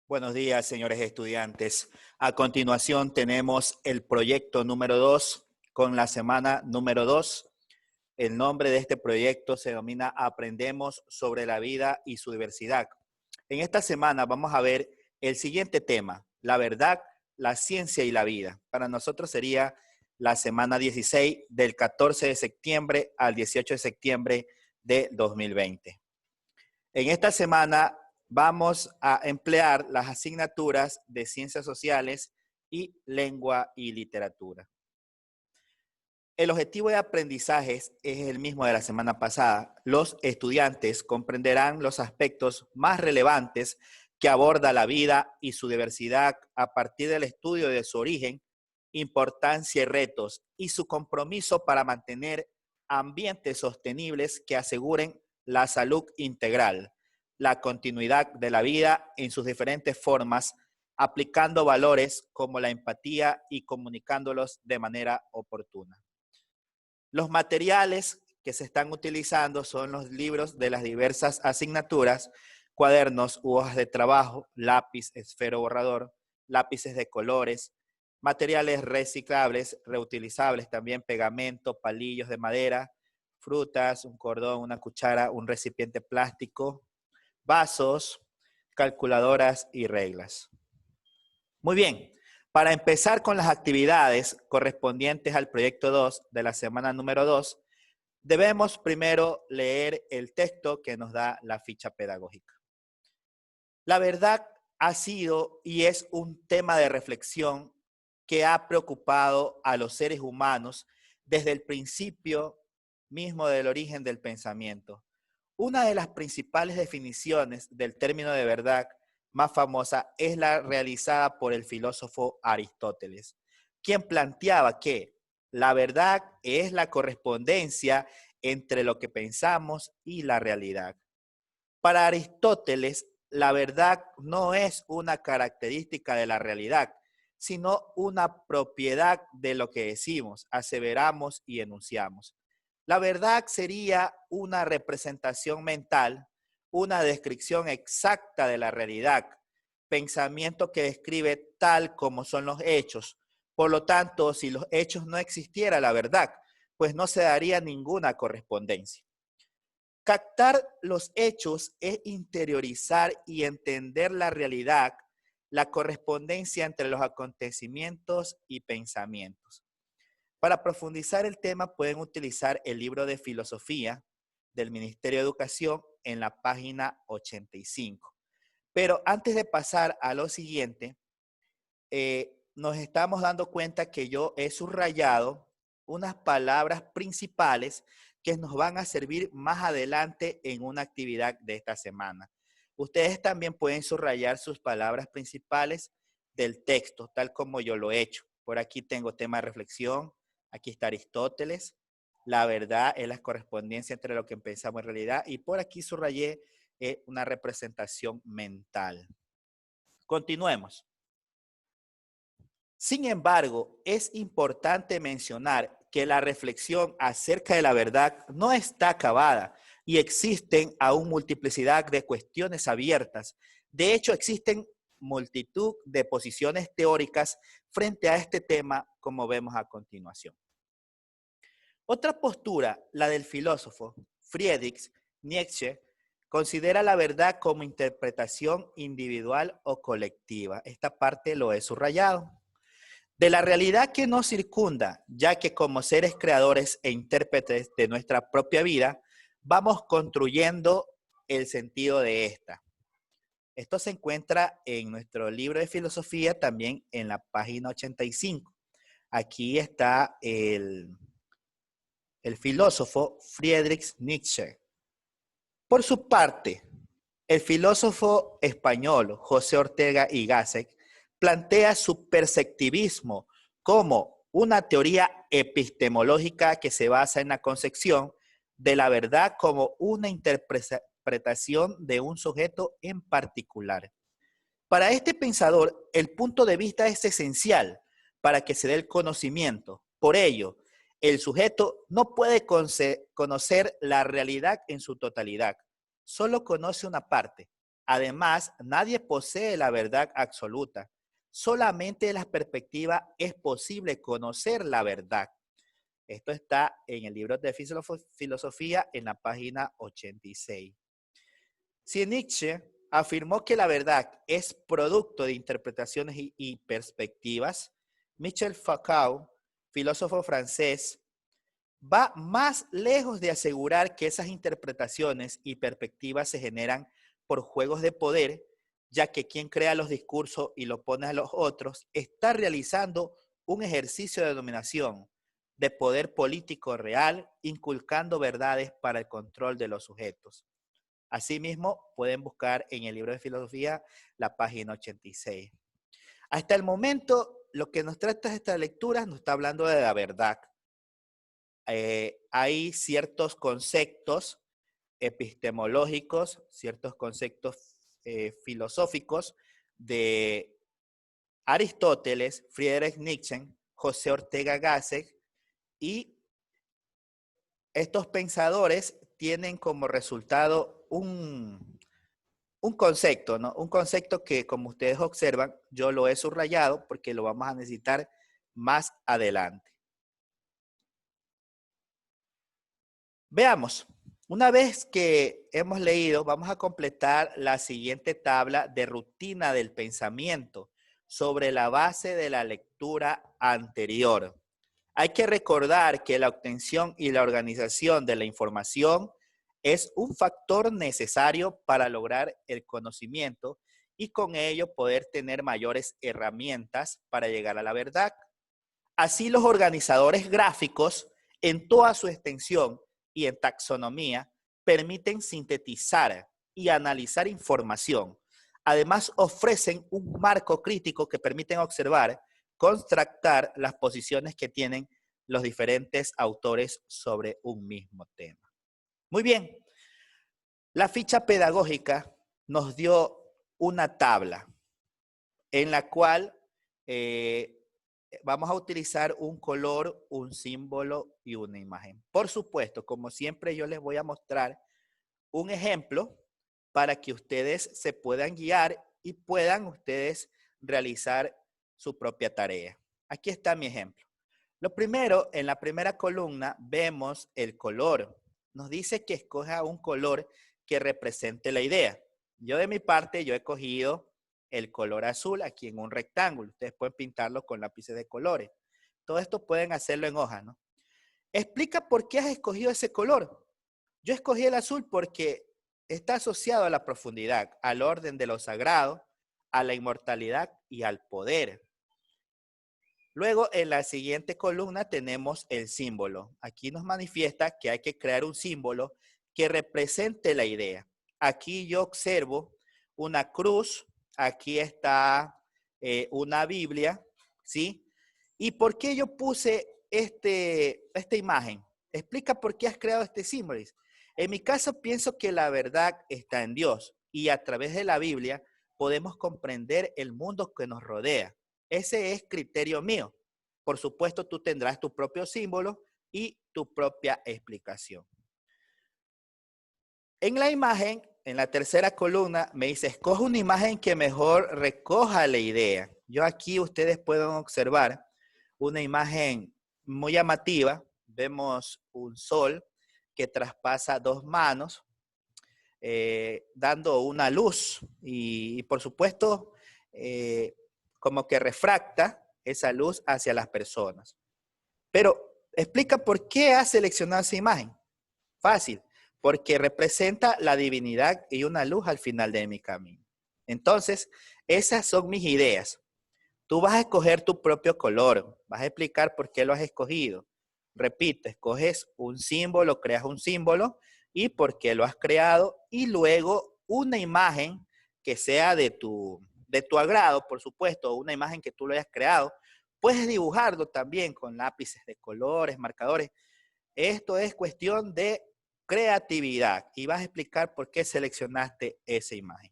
Buenos días, señores estudiantes. A continuación tenemos el proyecto número 2 con la semana número 2. El nombre de este proyecto se denomina Aprendemos sobre la vida y su diversidad. En esta semana vamos a ver el siguiente tema, la verdad, la ciencia y la vida. Para nosotros sería la semana 16 del 14 de septiembre al 18 de septiembre de 2020. En esta semana vamos a emplear las asignaturas de Ciencias Sociales y Lengua y Literatura. El objetivo de aprendizaje es el mismo de la semana pasada. Los estudiantes comprenderán los aspectos más relevantes que aborda la vida y su diversidad a partir del estudio de su origen, importancia y retos, y su compromiso para mantener ambientes sostenibles que aseguren la salud integral, la continuidad de la vida en sus diferentes formas, aplicando valores como la empatía y comunicándolos de manera oportuna. Los materiales que se están utilizando son los libros de las diversas asignaturas, cuadernos u hojas de trabajo, lápiz, esfero borrador, lápices de colores, materiales reciclables, reutilizables, también pegamento, palillos de madera, frutas, un cordón, una cuchara, un recipiente plástico, vasos, calculadoras y reglas. Muy bien, para empezar con las actividades correspondientes al proyecto 2 de la semana número 2, debemos primero leer el texto que nos da la ficha pedagógica. La verdad ha sido y es un tema de reflexión que ha preocupado a los seres humanos desde el principio mismo del origen del pensamiento. Una de las principales definiciones del término de verdad más famosa es la realizada por el filósofo Aristóteles, quien planteaba que la verdad es la correspondencia entre lo que pensamos y la realidad. Para Aristóteles, la verdad no es una característica de la realidad, sino una propiedad de lo que decimos, aseveramos y enunciamos. La verdad sería una representación mental, una descripción exacta de la realidad, pensamiento que describe tal como son los hechos. Por lo tanto, si los hechos no existiera la verdad, pues no se daría ninguna correspondencia. Captar los hechos es interiorizar y entender la realidad, la correspondencia entre los acontecimientos y pensamientos. Para profundizar el tema pueden utilizar el libro de filosofía del Ministerio de Educación en la página 85. Pero antes de pasar a lo siguiente, nos estamos dando cuenta que yo he subrayado unas palabras principales que nos van a servir más adelante en una actividad de esta semana. Ustedes también pueden subrayar sus palabras principales del texto, tal como yo lo he hecho. Por aquí tengo tema de reflexión, aquí está Aristóteles, la verdad es la correspondencia entre lo que pensamos en realidad, y por aquí subrayé una representación mental. Continuemos. Sin embargo, es importante mencionar que la reflexión acerca de la verdad no está acabada y existen aún multiplicidad de cuestiones abiertas. De hecho, existen multitud de posiciones teóricas frente a este tema, como vemos a continuación. Otra postura, la del filósofo Friedrich Nietzsche, considera la verdad como interpretación individual o colectiva. Esta parte lo he subrayado. De la realidad que nos circunda, ya que como seres creadores e intérpretes de nuestra propia vida, vamos construyendo el sentido de esta. Esto se encuentra en nuestro libro de filosofía, también en la página 85. Aquí está el filósofo Friedrich Nietzsche. Por su parte, el filósofo español José Ortega y Gasset plantea su perceptivismo como una teoría epistemológica que se basa en la concepción de la verdad como una interpretación de un sujeto en particular. Para este pensador, el punto de vista es esencial para que se dé el conocimiento. Por ello, el sujeto no puede conocer la realidad en su totalidad, solo conoce una parte. Además, nadie posee la verdad absoluta. Solamente de la perspectiva es posible conocer la verdad. Esto está en el libro de filosofía en la página 86. Si Nietzsche afirmó que la verdad es producto de interpretaciones y perspectivas, Michel Foucault, filósofo francés, va más lejos de asegurar que esas interpretaciones y perspectivas se generan por juegos de poder, ya que quien crea los discursos y lo pone a los otros está realizando un ejercicio de dominación, de poder político real, inculcando verdades para el control de los sujetos. Asimismo, pueden buscar en el libro de filosofía la página 86. Hasta el momento, lo que nos trata esta lectura nos está hablando de la verdad. Hay ciertos conceptos epistemológicos, ciertos conceptos filosóficos de Aristóteles, Friedrich Nietzsche, José Ortega Gasset, y estos pensadores tienen como resultado un concepto, ¿no? Un concepto que, como ustedes observan, yo lo he subrayado porque lo vamos a necesitar más adelante. Veamos, una vez que hemos leído, vamos a completar la siguiente tabla de rutina del pensamiento sobre la base de la lectura anterior. Hay que recordar que la obtención y la organización de la información es un factor necesario para lograr el conocimiento y con ello poder tener mayores herramientas para llegar a la verdad. Así los organizadores gráficos en toda su extensión y en taxonomía permiten sintetizar y analizar información. Además ofrecen un marco crítico que permiten observar, contrastar las posiciones que tienen los diferentes autores sobre un mismo tema. Muy bien, la ficha pedagógica nos dio una tabla en la cual vamos a utilizar un color, un símbolo y una imagen. Por supuesto, como siempre yo les voy a mostrar un ejemplo para que ustedes se puedan guiar y puedan ustedes realizar su propia tarea. Aquí está mi ejemplo. Lo primero, en la primera columna vemos el color. Nos dice que escoja un color que represente la idea. Yo de mi parte, yo he cogido el color azul aquí en un rectángulo. Ustedes pueden pintarlo con lápices de colores. Todo esto pueden hacerlo en hojas, ¿no? Explica por qué has escogido ese color. Yo escogí el azul porque está asociado a la profundidad, al orden de lo sagrado, a la inmortalidad y al poder. Luego, en la siguiente columna tenemos el símbolo. Aquí nos manifiesta que hay que crear un símbolo que represente la idea. Aquí yo observo una cruz, aquí está una Biblia, ¿sí? ¿Y por qué yo puse esta imagen? Explica por qué has creado este símbolo. En mi caso, pienso que la verdad está en Dios y a través de la Biblia podemos comprender el mundo que nos rodea. Ese es criterio mío. Por supuesto, tú tendrás tu propio símbolo y tu propia explicación. En la imagen, en la tercera columna, me dice, escoge una imagen que mejor recoja la idea. Yo aquí ustedes pueden observar una imagen muy llamativa. Vemos un sol que traspasa dos manos, dando una luz y por supuesto, como que refracta esa luz hacia las personas. Pero explica por qué has seleccionado esa imagen. Fácil, porque representa la divinidad y una luz al final de mi camino. Entonces, esas son mis ideas. Tú vas a escoger tu propio color, vas a explicar por qué lo has escogido. Repito, escoges un símbolo, creas un símbolo y por qué lo has creado y luego una imagen que sea de tu agrado, por supuesto, una imagen que tú lo hayas creado. Puedes dibujarlo también con lápices de colores, marcadores. Esto es cuestión de creatividad y vas a explicar por qué seleccionaste esa imagen.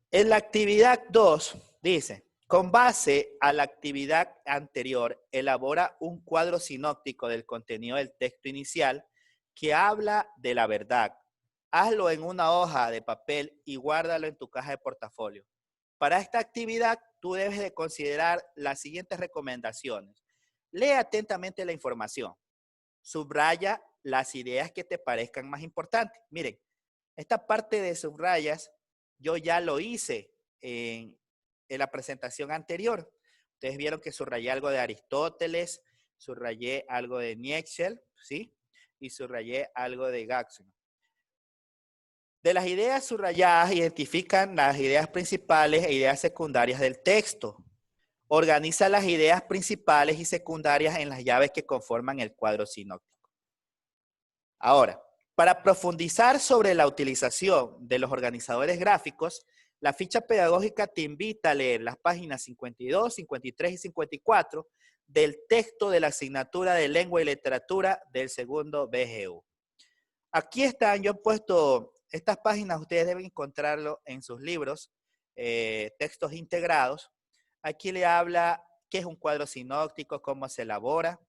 En la actividad 2 dice, con base a la actividad anterior, elabora un cuadro sinóptico del contenido del texto inicial que habla de la verdad. hazlo en una hoja de papel y guárdalo en tu caja de portafolio. Para esta actividad, tú debes de considerar las siguientes recomendaciones. Lee atentamente la información. Subraya las ideas que te parezcan más importantes. Miren, esta parte de subrayas, yo ya lo hice en la presentación anterior. Ustedes vieron que subrayé algo de Aristóteles, subrayé algo de Nietzsche, ¿sí? Y subrayé algo de Gaxon. De las ideas subrayadas, identifican las ideas principales e ideas secundarias del texto. Organiza las ideas principales y secundarias en las llaves que conforman el cuadro sinóptico. Ahora, para profundizar sobre la utilización de los organizadores gráficos, la ficha pedagógica te invita a leer las páginas 52, 53 y 54 del texto de la asignatura de Lengua y Literatura del segundo BGU. Aquí están, yo he puesto estas páginas, ustedes deben encontrarlo en sus libros, textos integrados. Aquí le habla qué es un cuadro sinóptico, cómo se elabora.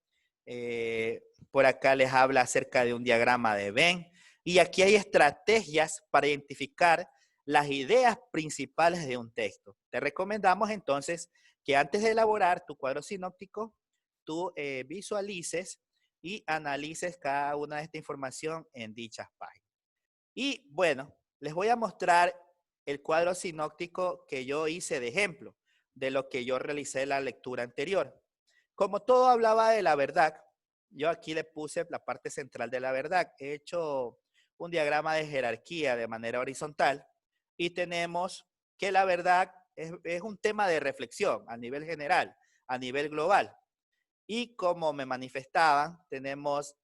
Por acá les habla acerca de un diagrama de Venn. Y aquí hay estrategias para identificar las ideas principales de un texto. Te recomendamos entonces que antes de elaborar tu cuadro sinóptico, tú visualices y analices cada una de esta información en dichas páginas. Y bueno, les voy a mostrar el cuadro sinóptico que yo hice de ejemplo de lo que yo realicé en la lectura anterior. Como todo hablaba de la verdad, yo aquí le puse la parte central de la verdad. He hecho un diagrama de jerarquía de manera horizontal y tenemos que la verdad es un tema de reflexión a nivel general, a nivel global. Y como me manifestaban, tenemos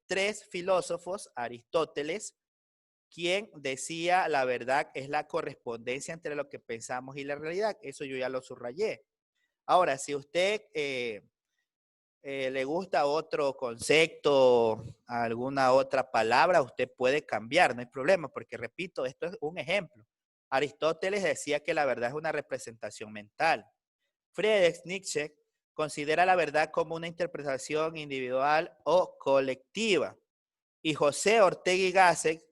tres filósofos, Aristóteles, quien decía la verdad es la correspondencia entre lo que pensamos y la realidad. Eso yo ya lo subrayé. Ahora, si usted le gusta otro concepto, alguna otra palabra, usted puede cambiar, no hay problema, porque repito, esto es un ejemplo. Aristóteles decía que la verdad es una representación mental. Friedrich Nietzsche considera la verdad como una interpretación individual o colectiva. Y José Ortega y Gasset,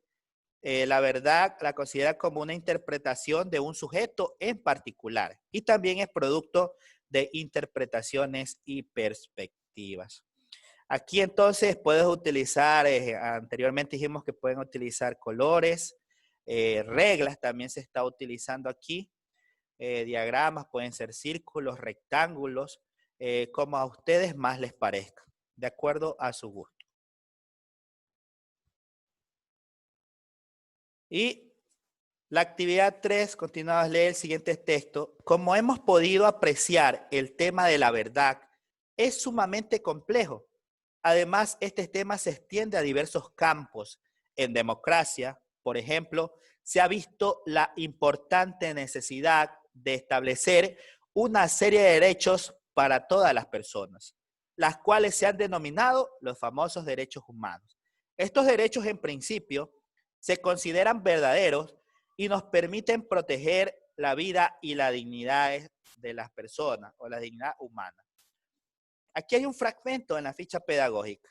la verdad la considera como una interpretación de un sujeto en particular. Y también es producto de interpretaciones y perspectivas. Aquí entonces puedes utilizar, anteriormente dijimos que pueden utilizar colores, reglas también se está utilizando aquí, diagramas, pueden ser círculos, rectángulos, como a ustedes más les parezca, de acuerdo a su gusto. Y la actividad 3, continuamos a leer el siguiente texto. Como hemos podido apreciar, el tema de la verdad es sumamente complejo. Además, este tema se extiende a diversos campos. En democracia, por ejemplo, se ha visto la importante necesidad de establecer una serie de derechos para todas las personas, las cuales se han denominado los famosos derechos humanos. Estos derechos, en principio, se consideran verdaderos y nos permiten proteger la vida y la dignidad de las personas o la dignidad humana. Aquí hay un fragmento en la ficha pedagógica.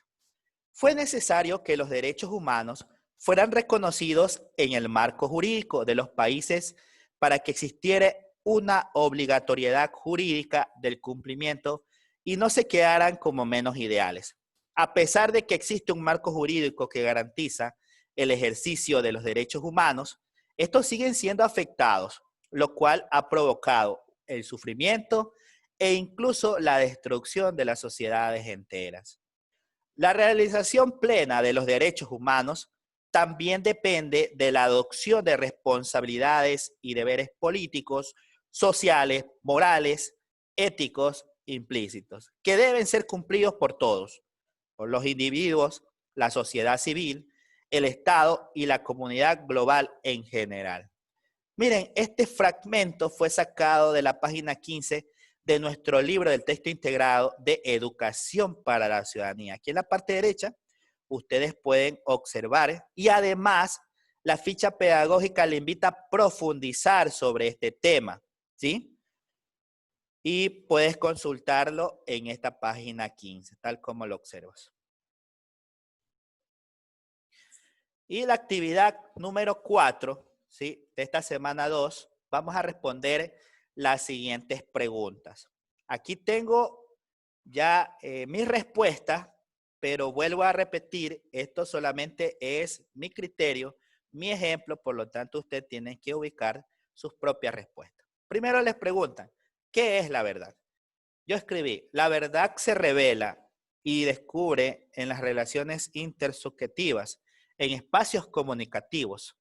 Fue necesario que los derechos humanos fueran reconocidos en el marco jurídico de los países para que existiera una obligatoriedad jurídica del cumplimiento y no se quedaran como menos ideales. A pesar de que existe un marco jurídico que garantiza el ejercicio de los derechos humanos, estos siguen siendo afectados, lo cual ha provocado el sufrimiento e incluso la destrucción de las sociedades enteras. La realización plena de los derechos humanos también depende de la adopción de responsabilidades y deberes políticos, sociales, morales, éticos, implícitos, que deben ser cumplidos por todos, por los individuos, la sociedad civil, el Estado y la comunidad global en general. Miren, este fragmento fue sacado de la página 15 de nuestro libro del texto integrado de Educación para la Ciudadanía. Aquí en la parte derecha, ustedes pueden observar y además la ficha pedagógica le invita a profundizar sobre este tema, ¿sí? Y puedes consultarlo en esta página 15, tal como lo observas. Y la actividad número 4, ¿sí? De esta semana 2, vamos a responder las siguientes preguntas. Aquí tengo ya mis respuestas, pero vuelvo a repetir, esto solamente es mi criterio, mi ejemplo, por lo tanto usted tiene que ubicar sus propias respuestas. Primero les preguntan, ¿qué es la verdad? Yo escribí, la verdad se revela y descubre en las relaciones intersubjetivas, en espacios comunicativos,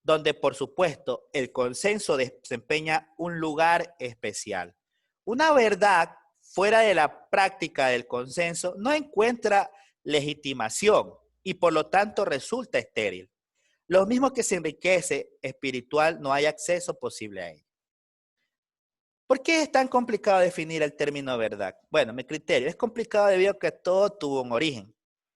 donde por supuesto el consenso desempeña un lugar especial. Una verdad fuera de la práctica del consenso no encuentra legitimación y por lo tanto resulta estéril. Lo mismo que se enriquece espiritual, no hay acceso posible a ella. ¿Por qué es tan complicado definir el término verdad? Bueno, mi criterio es complicado debido a que todo tuvo un origen.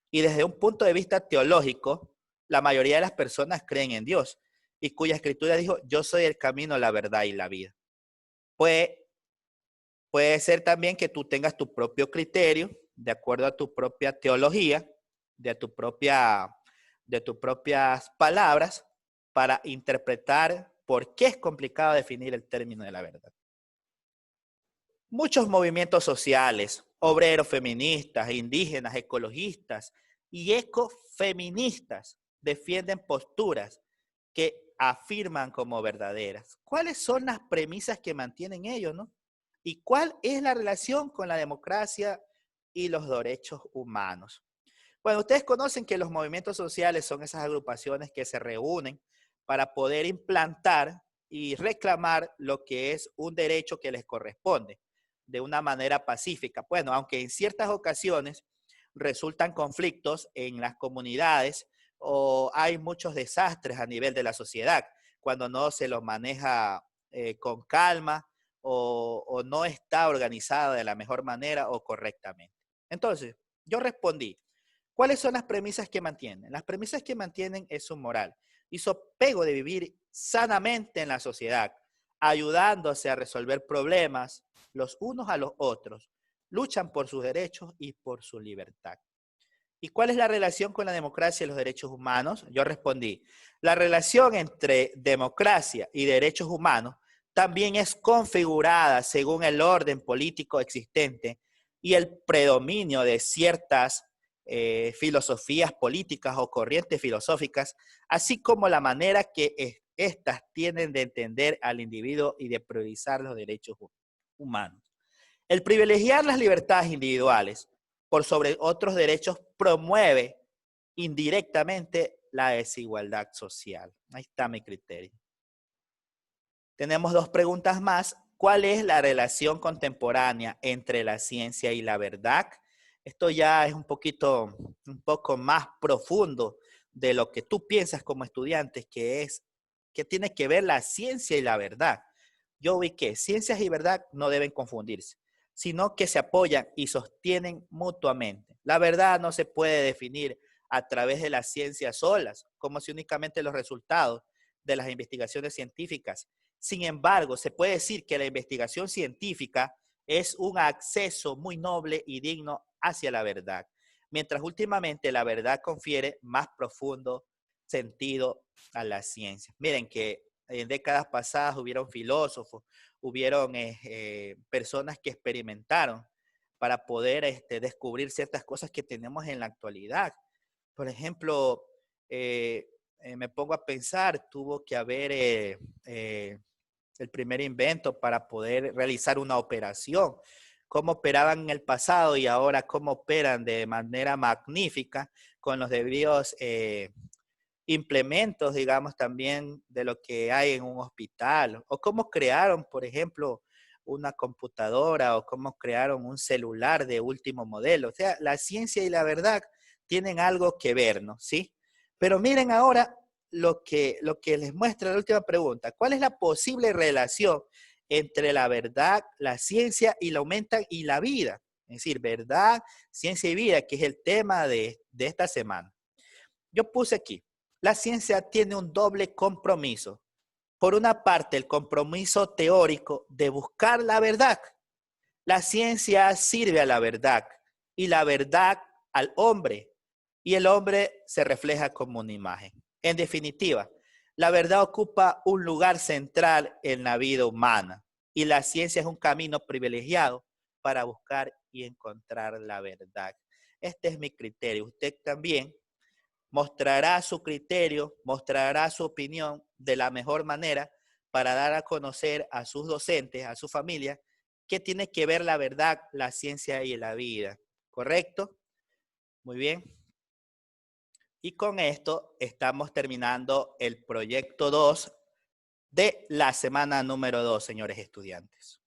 Y desde un punto de vista teológico, la mayoría de las personas creen en Dios y cuya escritura dijo, yo soy el camino, la verdad y la vida. Puede ser también que tú tengas tu propio criterio, de acuerdo a tu propia teología, de tus propias palabras, para interpretar por qué es complicado definir el término de la verdad. Muchos movimientos sociales, obreros feministas, indígenas, ecologistas y ecofeministas defienden posturas que afirman como verdaderas. ¿Cuáles son las premisas que mantienen ellos, no? ¿Y cuál es la relación con la democracia y los derechos humanos? Bueno, ustedes conocen que los movimientos sociales son esas agrupaciones que se reúnen para poder implantar y reclamar lo que es un derecho que les corresponde de una manera pacífica. Bueno, aunque en ciertas ocasiones resultan conflictos en las comunidades o hay muchos desastres a nivel de la sociedad cuando no se los maneja con calma o no está organizada de la mejor manera o correctamente. Entonces, yo respondí, ¿cuáles son las premisas que mantienen? Las premisas que mantienen es su moral y su apego de vivir sanamente en la sociedad, ayudándose a resolver problemas los unos a los otros, luchan por sus derechos y por su libertad. ¿Y cuál es la relación con la democracia y los derechos humanos? Yo respondí, la relación entre democracia y derechos humanos también es configurada según el orden político existente y el predominio de ciertas filosofías políticas o corrientes filosóficas, así como la manera que éstas tienen de entender al individuo y de priorizar los derechos humanos. El privilegiar las libertades individuales por sobre otros derechos promueve indirectamente la desigualdad social. Ahí está mi criterio. Tenemos dos preguntas más. ¿Cuál es la relación contemporánea entre la ciencia y la verdad? Esto ya es un poco más profundo de lo que tú piensas como estudiante, que tiene que ver la ciencia y la verdad. Yo vi que ciencias y verdad no deben confundirse, sino que se apoyan y sostienen mutuamente. La verdad no se puede definir a través de las ciencias solas, como si únicamente los resultados de las investigaciones científicas. Sin embargo, se puede decir que la investigación científica es un acceso muy noble y digno hacia la verdad, mientras últimamente la verdad confiere más profundo sentido a la ciencia. Miren que en décadas pasadas hubieron filósofos, hubieron personas que experimentaron para poder descubrir ciertas cosas que tenemos en la actualidad. Por ejemplo, me pongo a pensar, tuvo que haber el primer invento para poder realizar una operación. Cómo operaban en el pasado y ahora cómo operan de manera magnífica con los debidos implementos, digamos, también de lo que hay en un hospital, o cómo crearon, por ejemplo, una computadora o cómo crearon un celular de último modelo. O sea, la ciencia y la verdad tienen algo que ver, ¿no? ¿Sí? Pero miren ahora lo que les muestra la última pregunta. ¿Cuál es la posible relación entre la verdad, la ciencia y la vida? Es decir, verdad, ciencia y vida, que es el tema de esta semana. Yo puse aquí, la ciencia tiene un doble compromiso. Por una parte, el compromiso teórico de buscar la verdad. La ciencia sirve a la verdad y la verdad al hombre. Y el hombre se refleja como una imagen. En definitiva, la verdad ocupa un lugar central en la vida humana y la ciencia es un camino privilegiado para buscar y encontrar la verdad. Este es mi criterio. Usted también mostrará su criterio, mostrará su opinión de la mejor manera para dar a conocer a sus docentes, a su familia, qué tiene que ver la verdad, la ciencia y la vida. ¿Correcto? Muy bien. Y con esto estamos terminando el proyecto 2 de la semana número 2, señores estudiantes.